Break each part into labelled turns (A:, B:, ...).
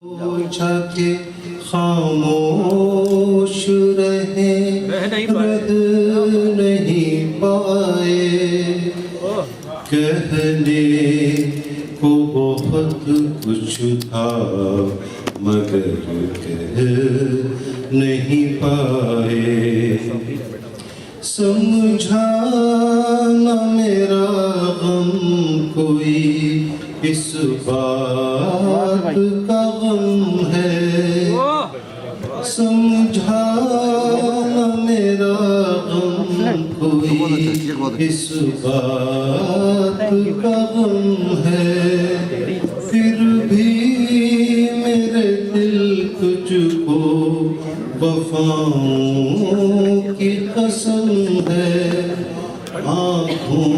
A: पूछा के खामोश रहे रह नहीं पाए कहने को बहुत कुछ था मगर कह नहीं पाए समझा न मेरा गम कोई इस बात का गम है समझा न मेरा गम कोई इस बात का गम है फिर भी मेरे दिल तुझको वफाओं की कसम है आँखों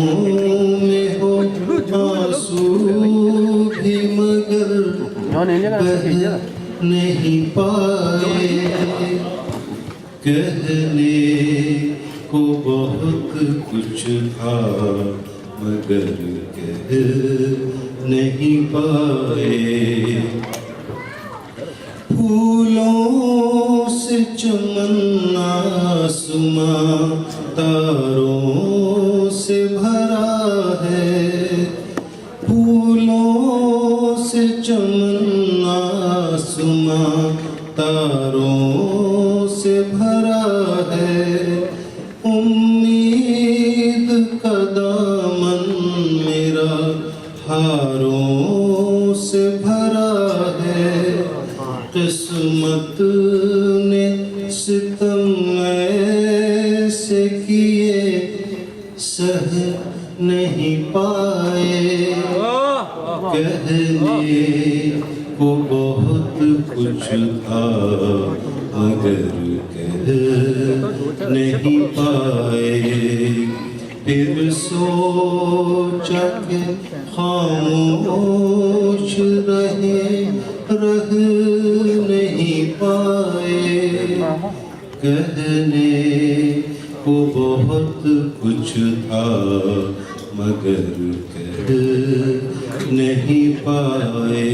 A: में हो आंसू भी मगर बह नहीं पाए कहने को बहुत कुछ था मगर कह नहीं पाए फूलों से चमन आसमां तारों से भरा है फूलों से चमन आसमां तारों से भरा है उम्मीद का दामन मेरा हारों से भरा है किस्मत ने सितम ऐसे किए सह नहीं पाए कहने को बहुत कुछ था मगर कह नहीं पाए फिर सोचा के खामोश रह नहीं पाए कहने को बहुत कुछ था मगर कह नहीं पाए।